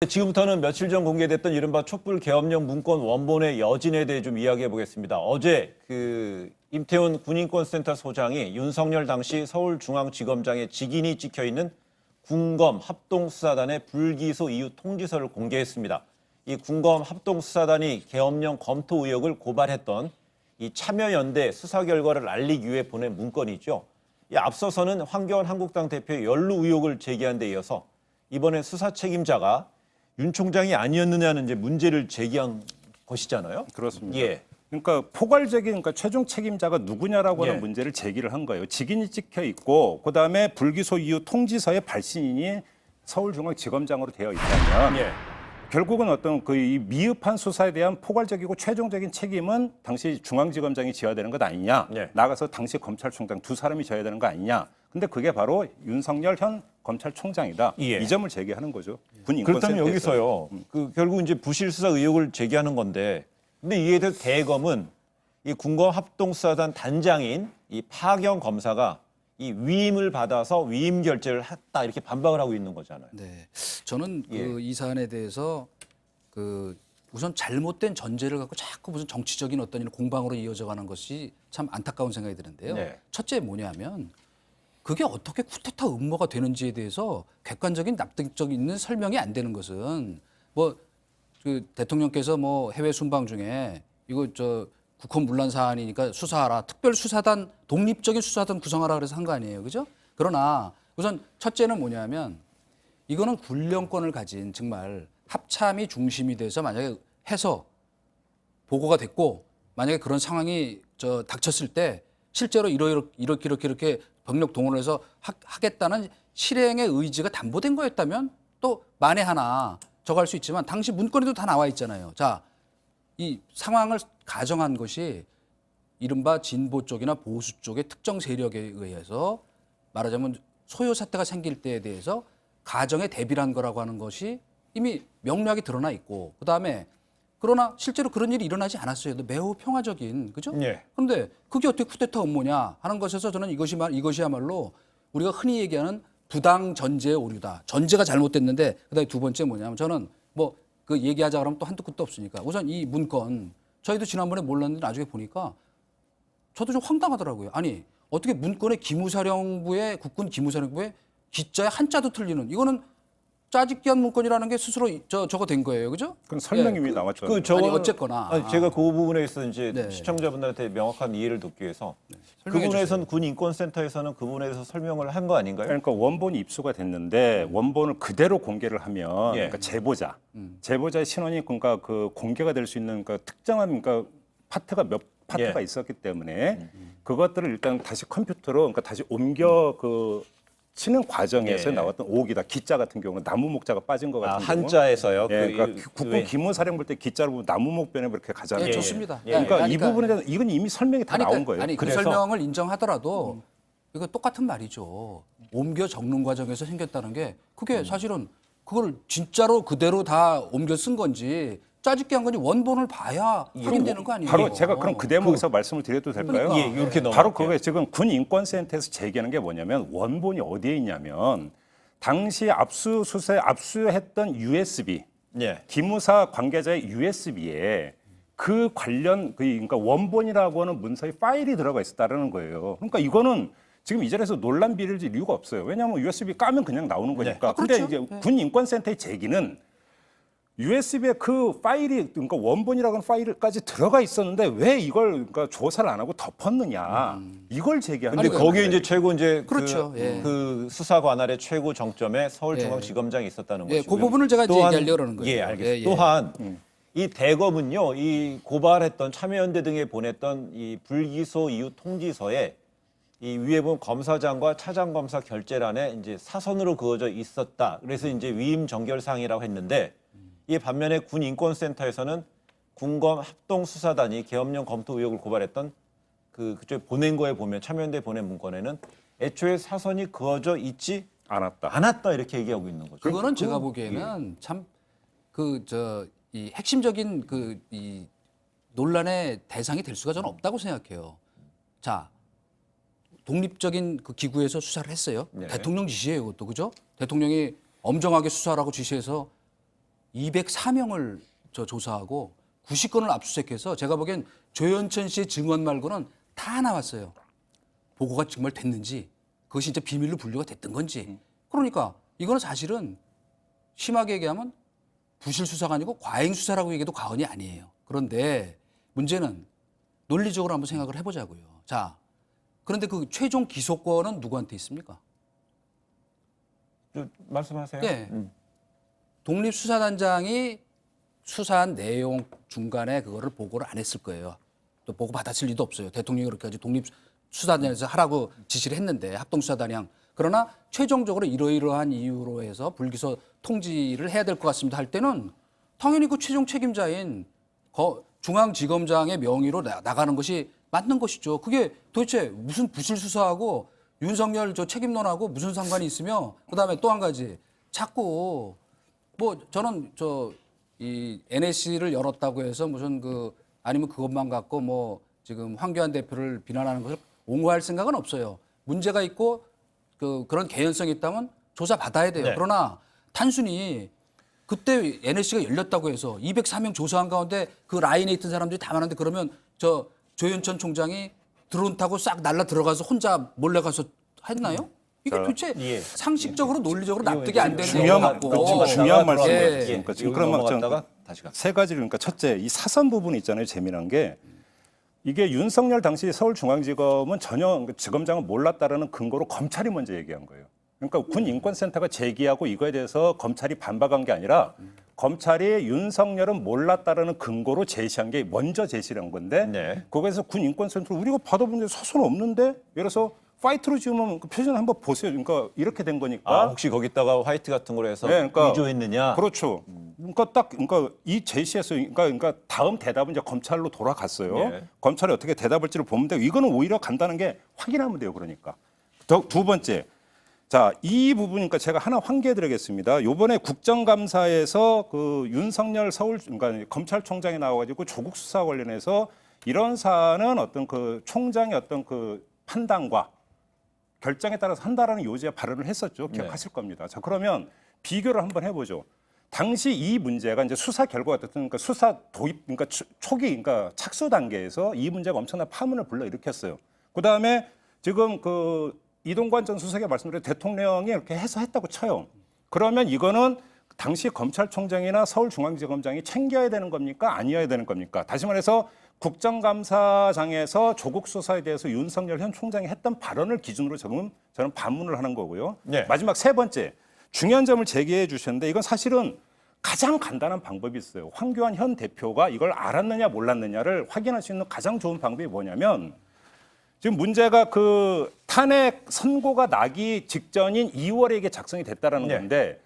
지금부터는 며칠 전 공개됐던 이른바 촛불 계엄령 문건 원본의 여진에 대해 좀 이야기해 보겠습니다. 어제 임태훈 군인권센터 소장이 윤석열 당시 서울중앙지검장의 직인이 찍혀 있는 군검 합동수사단의 불기소 이유 통지서를 공개했습니다. 이 군검 합동수사단이 계엄령 검토 의혹을 고발했던 이 참여연대 수사 결과를 알리기 위해 보낸 문건이죠. 앞서서는 황교안 한국당 대표의 연루 의혹을 제기한 데 이어서 이번에 수사 책임자가 윤 총장이 아니었느냐는 이제 문제를 제기한 것이잖아요. 그렇습니다. 예. 그러니까 포괄적인 최종 책임자가 누구냐라고 하는 문제를 제기를 한 거예요. 직인이 찍혀 있고 그다음에 불기소 이후 통지서의 발신인이 서울중앙지검장으로 되어 있다면 결국은 어떤 이 미흡한 수사에 대한 포괄적이고 최종적인 책임은 당시 중앙지검장이 져야 되는 것 아니냐. 나가서 당시 검찰총장 두 사람이 져야 되는 거 아니냐. 근데 그게 바로 윤석열 현 검찰총장이다. 이 점을 제기하는 거죠. 그렇다면 여기서요. 결국 이제 부실 수사 의혹을 제기하는 건데, 근데 이에 대해서 대검은 이 군검 합동수사단 단장인 이 파경 검사가 이 위임을 받아서 위임 결재를 했다 이렇게 반박을 하고 있는 거잖아요. 네, 저는 이 사안에 대해서 우선 잘못된 전제를 갖고 자꾸 무슨 정치적인 어떤 공방으로 이어져가는 것이 참 안타까운 생각이 드는데요. 첫째 뭐냐면 그게 어떻게 쿠데타 음모가 되는지에 대해서 객관적인 납득적 있는 설명이 안 되는 것은 대통령께서 해외 순방 중에 이거 국헌 문란 사안이니까 수사하라. 특별수사단, 독립적인 수사단 구성하라 그래서 한 거 아니에요. 그죠? 그러나 우선 첫째는 뭐냐면 이거는 군령권을 가진 정말 합참이 중심이 돼서 만약에 해서 보고가 됐고 만약에 그런 상황이 닥쳤을 때 실제로 이렇게 병력 동원을 해서 하겠다는 실행의 의지가 담보된 거였다면 또 만에 하나 저거 할 수 있지만 당시 문건에도 다 나와 있잖아요. 자, 이 상황을 가정한 것이 이른바 진보 쪽이나 보수 쪽의 특정 세력에 의해서 말하자면 소요 사태가 생길 때에 대해서 가정에 대비를 한 거라고 하는 것이 이미 명료하게 드러나 있고 그다음에 그러나 실제로 그런 일이 일어나지 않았어요. 매우 평화적인, 그죠? 그런데 그게 어떻게 쿠데타 음모냐 하는 것에서 저는 이것이야말로 우리가 흔히 얘기하는 부당 전제의 오류다. 전제가 잘못됐는데 그다음에 두 번째 뭐냐면 저는 얘기하자 그러면 또 한두 끝도 없으니까 우선 이 문건 저희도 지난번에 몰랐는데 나중에 보니까 저도 좀 황당하더라고요. 아니 어떻게 문건에 기무사령부의 국군 기무사령부의 기자의 한자도 틀리는 이거는 짜집기한 문건이라는 게 스스로 저거 된 거예요, 그죠? 그럼 설명이 이미 나왔죠. 아니 어쨌거나 제가 그 부분에 있어 이제 시청자분들한테 명확한 이해를 돕기 위해서 그 부분에서는 군 인권센터에서는 그 부분에 대해서 설명을 한 거 아닌가요? 그러니까 원본이 입수가 됐는데 원본을 그대로 공개를 하면 그러니까 제보자의 신원이 그러니까 공개가 될 수 있는 특정한 파트가 몇 파트가 있었기 때문에 그것들을 일단 다시 컴퓨터로 그러니까 다시 옮겨 치는 과정에서 나왔던 오기다. 기자 같은 경우는 나무 목자가 빠진 것 같은 경우. 한자에서요. 그러니까 국군 기무사령 볼 때 기자로 보면 나무 목변에 그렇게 가잖아요. 좋습니다. 그러니까 이 부분에 대해서 이건 이미 설명이 다 나온 거예요. 아니 그 설명을 인정하더라도 이거 똑같은 말이죠. 옮겨 적는 과정에서 생겼다는 게 그게 사실은 그걸 진짜로 그대로 다 옮겨 쓴 건지 짜집기 한 건지 원본을 봐야 확인되는 거 아니에요? 바로 제가 그럼 그 대목에서 말씀을 드려도 될까요? 이렇게 바로 그거에 지금 군 인권센터에서 제기하는 게 뭐냐면 원본이 어디에 있냐면 당시 압수했던 USB 기무사 관계자의 USB에 그 관련 그러니까 원본이라고 하는 문서의 파일이 들어가 있었다는 거예요. 그러니까 이거는 지금 이 자리에서 논란 비릴 이유가 없어요. 왜냐하면 USB 까면 그냥 나오는 거니까. 근데 이제 군 인권센터의 제기는 USB에 그 파일이 그러니까 원본이라고 하는 파일까지 들어가 있었는데 왜 이걸 조사를 안 하고 덮었느냐 이걸 제기하는 거예요. 거기에 이제 최고 그렇죠. 그 수사 관할의 최고 정점에 서울중앙지검장이 있었다는 거죠. 그 부분을 제가 이제 얘기하려고 하는 거예요. 알겠습니다. 또한 이 대검은요, 이 고발했던 참여연대 등에 보냈던 이 불기소 이후 통지서에 이 위에 보면 검사장과 차장검사 결재란에 이제 사선으로 그어져 있었다. 그래서 이제 위임 정결사항이라고 했는데. 이 반면에 군 인권센터에서는 군검 합동수사단이 계엄령 검토 의혹을 고발했던 그쪽에 보낸 거에 보면 참여연대 보낸 문건에는 애초에 사선이 그어져 있지 않았다 이렇게 얘기하고 있는 거죠. 그거는 제가 보기에는 참 이 핵심적인 이 논란의 대상이 될 수가 저는 없다고 생각해요. 자, 독립적인 기구에서 수사를 했어요. 대통령 지시예요, 그것도 그죠? 대통령이 엄정하게 수사하라고 지시해서 204명을 조사하고 90건을 압수수색해서 제가 보기엔 조현천 씨의 증언 말고는 다 나왔어요. 보고가 정말 됐는지 그것이 이제 비밀로 분류가 됐던 건지. 그러니까 이거는 사실은 심하게 얘기하면 부실 수사가 아니고 과잉 수사라고 얘기해도 과언이 아니에요. 그런데 문제는 논리적으로 한번 생각을 해보자고요. 자, 그런데 그 최종 기소권은 누구한테 있습니까? 말씀하세요. 예. 독립수사단장이 수사한 내용 중간에 그거를 보고를 안 했을 거예요. 또 보고 받았을 리도 없어요. 대통령이 그렇게까지 독립수사단에서 하라고 지시를 했는데 합동수사단장. 그러나 최종적으로 이러이러한 이유로 해서 불기소 통지를 해야 될 것 같습니다 할 때는 당연히 그 최종 책임자인 중앙지검장의 명의로 나가는 것이 맞는 것이죠. 그게 도대체 무슨 부실 수사하고 윤석열 책임론하고 무슨 상관이 있으며 그다음에 또 한 가지 자꾸 뭐 저는 이 NSC를 열었다고 해서 무슨 아니면 그것만 갖고 뭐 지금 황교안 대표를 비난하는 것을 옹호할 생각은 없어요. 문제가 있고 그런 개연성이 있다면 조사 받아야 돼요. 네. 그러나 단순히 그때 NSC가 열렸다고 해서 204명 조사한 가운데 그 라인에 있던 사람들이 다 많은데 그러면 조현천 총장이 드론 타고 싹 날라 들어가서 혼자 몰래 가서 했나요? 이게 도대체 예. 상식적으로 논리적으로 납득이 안 되는 중요한 것 같고. 중요한 말씀을 예. 그러니까 지금 여기 그러면 넘어갔다가 다시 가. 세 가지를 그러니까 첫째 이 사선 부분이 있잖아요. 재미난 게 이게 윤석열 당시 서울중앙지검은 전혀 지검장은 몰랐다라는 근거로 검찰이 먼저 얘기한 거예요. 그러니까 군인권센터가 제기하고 이거에 대해서 검찰이 반박한 게 아니라 검찰이 윤석열은 몰랐다라는 근거로 제시한 게 먼저 제시를 한 건데 네. 거기에서 군인권센터 우리가 받아본 데 사선 없는데 예를 들어서 파이트로 지으면 그 표준 한번 보세요. 그러니까 이렇게 된 거니까. 혹시 거기다가 화이트 같은 걸 해서 네, 그러니까 위조했느냐? 그렇죠. 그러니까 이 제시에서 그러니까 다음 대답은 이제 검찰로 돌아갔어요. 네. 검찰이 어떻게 대답할지를 보면 되고 이거는 오히려 간단한 게 확인하면 돼요. 그러니까 두 번째. 자, 이 부분이니까 제가 하나 환기해드리겠습니다. 이번에 국정감사에서 윤석열 그러니까 검찰총장이 나와가지고 조국 수사 관련해서 이런 사안은 어떤 총장의 어떤 판단과 결정에 따라서 한다라는 요지의 발언을 했었죠. 기억하실 겁니다. 자, 그러면 비교를 한번 해보죠. 당시 이 문제가 이제 수사 결과가 어쨌든 그러니까 수사 도입 그러니까 초기 그러니까 착수 단계에서 이 문제가 엄청난 파문을 불러일으켰어요. 그다음에 지금 이동관 전 수석의 말씀대로 대통령이 이렇게 해서 했다고 쳐요. 그러면 이거는 당시 검찰총장이나 서울중앙지검장이 챙겨야 되는 겁니까? 아니어야 되는 겁니까? 다시 말해서 국정감사장에서 조국 수사에 대해서 윤석열 현 총장이 했던 발언을 기준으로 저는 반문을 하는 거고요. 네. 마지막 세 번째 중요한 점을 제기해 주셨는데 이건 사실은 가장 간단한 방법이 있어요. 황교안 현 대표가 이걸 알았느냐 몰랐느냐를 확인할 수 있는 가장 좋은 방법이 뭐냐면 지금 문제가 탄핵 선고가 나기 직전인 2월에 이게 작성이 됐다라는 네. 건데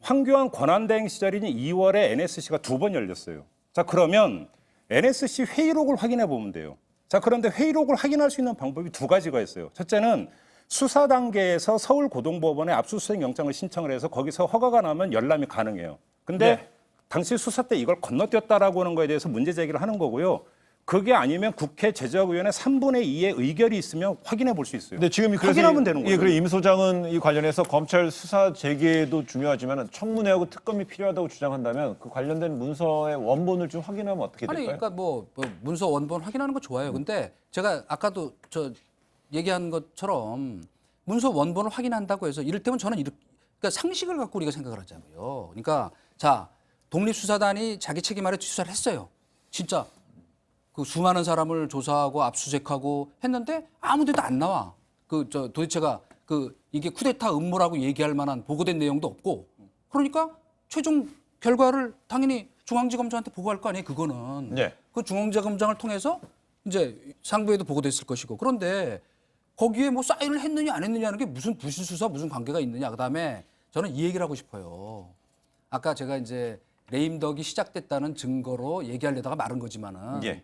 황교안 권한대행 시절인 2월에 NSC가 2번 열렸어요. 자, 그러면 NSC 회의록을 확인해 보면 돼요. 자, 그런데 회의록을 확인할 수 있는 방법이 두 가지가 있어요. 첫째는 수사 단계에서 서울고등법원에 압수수색 영장을 신청을 해서 거기서 허가가 나면 열람이 가능해요. 근데 네. 당시 수사 때 이걸 건너뛰었다라고 하는 거에 대해서 문제 제기를 하는 거고요. 그게 아니면 국회 제적위원회 3분의 2의 의결이 있으면 확인해 볼 수 있어요. 근데 지금 그래서 확인하면 되는 거죠. 예, 그래 임 소장은 이 관련해서 검찰 수사 재개도 중요하지만 청문회하고 특검이 필요하다고 주장한다면 그 관련된 문서의 원본을 좀 확인하면 어떻게 될까요? 아니, 그러니까 뭐 문서 원본 확인하는 거 좋아요. 근데 제가 아까도 얘기한 것처럼 문서 원본을 확인한다고 해서 이를테면 저는 그러니까 상식을 갖고 우리가 생각을 하자고요. 그러니까 자, 독립수사단이 자기 책임 아래 수사를 했어요. 진짜 수많은 사람을 조사하고 압수수색하고 했는데 아무데도 안 나와. 도대체가 이게 쿠데타 음모라고 얘기할 만한 보고된 내용도 없고. 그러니까 최종 결과를 당연히 중앙지검장한테 보고할 거 아니에요. 그거는. 네. 그 중앙지검장을 통해서 이제 상부에도 보고됐을 것이고. 그런데 거기에 뭐 사인을 했느냐 안 했느냐는 게 무슨 부실 수사 무슨 관계가 있느냐. 그다음에 저는 이 얘기를 하고 싶어요. 아까 제가 이제 레임덕이 시작됐다는 증거로 얘기하려다가 말은 거지만은. 예.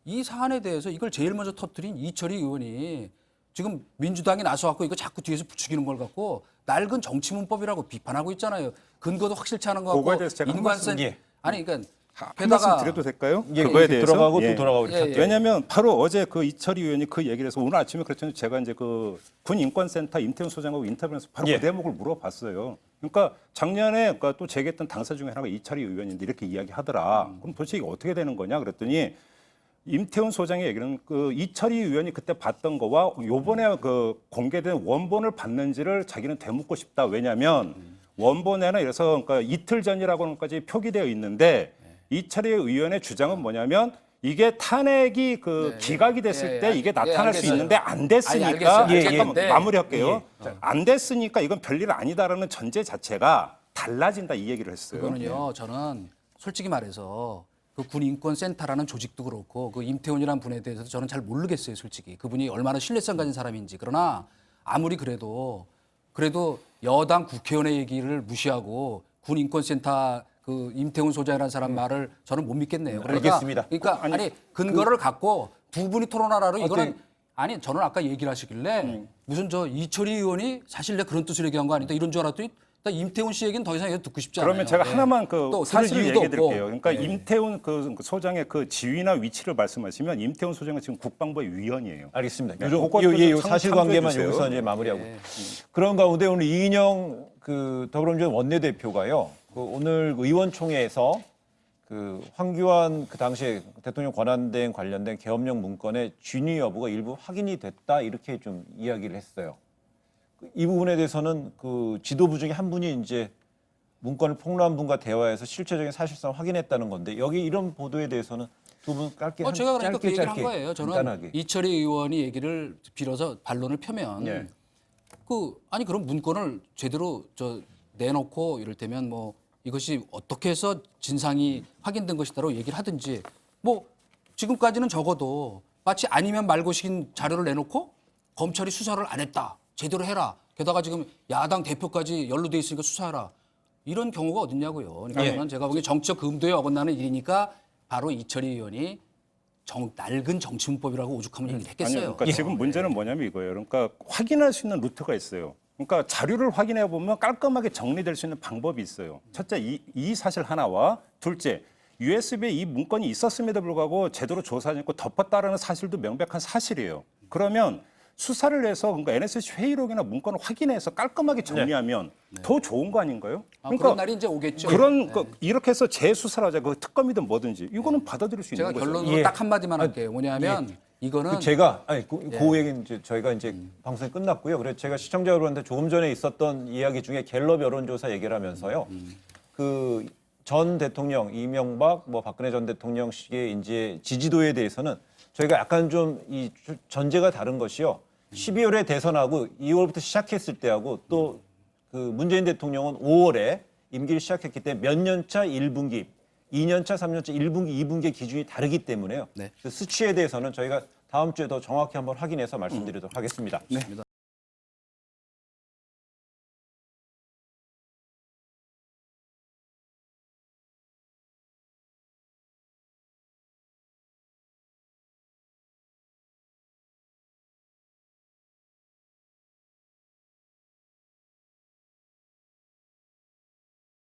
이 사안에 대해서 이걸 제일 먼저 터뜨린 이철희 의원이 지금 민주당이 나서갖고 이거 자꾸 뒤에서 부추기는 걸 갖고 낡은 정치문법이라고 비판하고 있잖아요. 근거도 확실치 않은 거 그거에 같고 대해서 제가 한 말씀, 인관성 예. 아니 그러니까 한 게다가 말씀 드려도 될까요? 예, 그거에 대해서 들어가고 예. 또 돌아가고 예, 예. 왜냐하면 바로 어제 그 이철희 의원이 그 얘기를 해서 오늘 아침에 그랬더니 제가 이제 그 군인권센터 임태훈 소장하고 인터뷰에서 바로 예. 그 대목을 물어봤어요. 그러니까 작년에 그러니까 또 제기했던 당사 중에 하나가 이철희 의원인데 이렇게 이야기하더라. 그럼 도대체 이게 어떻게 되는 거냐 그랬더니 임태훈 소장의 얘기는 그 이철희 의원이 그때 봤던 거와 요번에 그 공개된 원본을 봤는지를 자기는 되묻고 싶다. 왜냐하면 원본에는 이래서 그러니까 이틀 전이라고는까지 표기되어 있는데 이철희 의원의 주장은 뭐냐면 이게 탄핵이 그 네, 기각이 됐을 예, 때 예, 이게 나타날 수 알겠어요. 있는데 안 아니, 됐으니까 알겠어요. 잠깐만 네. 마무리할게요. 안 됐으니까 이건 별일 아니다라는 전제 자체가 달라진다 이 얘기를 했어요. 그거는요. 저는 솔직히 말해서 그 군인권센터라는 조직도 그렇고 그 임태훈이라는 분에 대해서도 저는 잘 모르겠어요. 솔직히 그분이 얼마나 신뢰성 가진 사람인지. 그러나 아무리 그래도 여당 국회의원의 얘기를 무시하고 군인권센터 그 임태훈 소장이라는 사람 말을 저는 못 믿겠네요. 알겠습니다. 그러니까 아니 근거를 갖고 두 분이 토론하라로 이거는 아니 저는 아까 얘기를 하시길래 무슨 저 이철희 의원이 사실 내가 그런 뜻으로 얘기한 거 아니다 이런 줄 알았더니 나 임태훈 씨 얘기는 더 이상 얘기 듣고 싶지 않아요. 그러면 제가 예. 하나만 그 또 사실을 들을 이유도 얘기해 드릴게요. 없고. 그러니까 예. 임태훈 그 소장의 그 지위나 위치를 말씀하시면 임태훈 소장은 지금 국방부의 위원이에요. 알겠습니다. 네, 요, 그것도 요, 예, 요 좀 사실관계만 참조해 여기서 주세요. 이제 마무리하고 그런 가운데 오늘 이인영 그 더불어민주당 원내대표가요. 그 오늘 의원총회에서 그 황교안 그 당시에 대통령 권한대행 관련된 계엄령 문건의 진위 여부가 일부 확인이 됐다 이렇게 좀 이야기를 했어요. 이 부분에 대해서는 그 지도부 중에 한 분이 이제 문건을 폭로한 분과 대화해서 실체적인 사실상 확인했다는 건데 여기 이런 보도에 대해서는 두 분 짧게 제가 그러니까 짧게 그 얘기를 한 짧게 거예요. 저는 간단하게. 이철희 의원이 얘기를 빌어서 반론을 펴면 예. 그 아니 그럼 문건을 제대로 저 내놓고 이를테면 뭐 이것이 어떻게 해서 진상이 확인된 것이다라고 얘기를 하든지 뭐 지금까지는 적어도 마치 아니면 말고식인 자료를 내놓고 검찰이 수사를 안 했다 제대로 해라 게다가 지금 야당 대표까지 연루돼 있으니까 수사하라 이런 경우가 어딨냐고요. 그러니까 예. 저는 제가 보기에 정치적 금도에 어긋나는 일이니까 바로 이철희 의원이 낡은 정치문법이라고 오죽하면 얘기를 했겠어요. 아니요, 그러니까 지금 문제는 뭐냐면 이거예요. 그러니까 확인할 수 있는 루트가 있어요. 그러니까 자료를 확인해 보면 깔끔하게 정리될 수 있는 방법이 있어요. 첫째, 이 사실 하나와 둘째, USB에 이 문건이 있었음에도 불구하고 제대로 조사하지 않고 덮었다라는 사실도 명백한 사실이에요. 그러면 수사를 해서 그러니까 NSC 회의록이나 문건을 확인해서 깔끔하게 정리하면 더 좋은 거 아닌가요? 그런 날이 이제 오겠죠. 그런 이렇게 해서 재수사를 하자. 그 특검이든 뭐든지 이거는 받아들일 수 제가 있는 거죠. 결론으로 예. 딱 한마디만 할게요. 뭐냐면 이거는 그 제가 아니 그 얘기는 이제 저희가 이제 방송이 끝났고요. 그래서 제가 시청자 여러분한테 조금 전에 있었던 이야기 중에 갤럽 여론조사 얘기를 하면서요. 그 전 대통령 이명박 뭐 박근혜 전 대통령 씨의 이제 지지도에 대해서는 저희가 약간 좀 이 전제가 다른 것이요. 12월에 대선하고 2월부터 시작했을 때하고 또 그 문재인 대통령은 5월에 임기를 시작했기 때문에 몇 년 차 1분기, 2년 차, 3년 차 1분기, 2분기의 기준이 다르기 때문에요. 네. 그 수치에 대해서는 저희가 다음 주에 더 정확히 한번 확인해서 말씀드리도록 하겠습니다.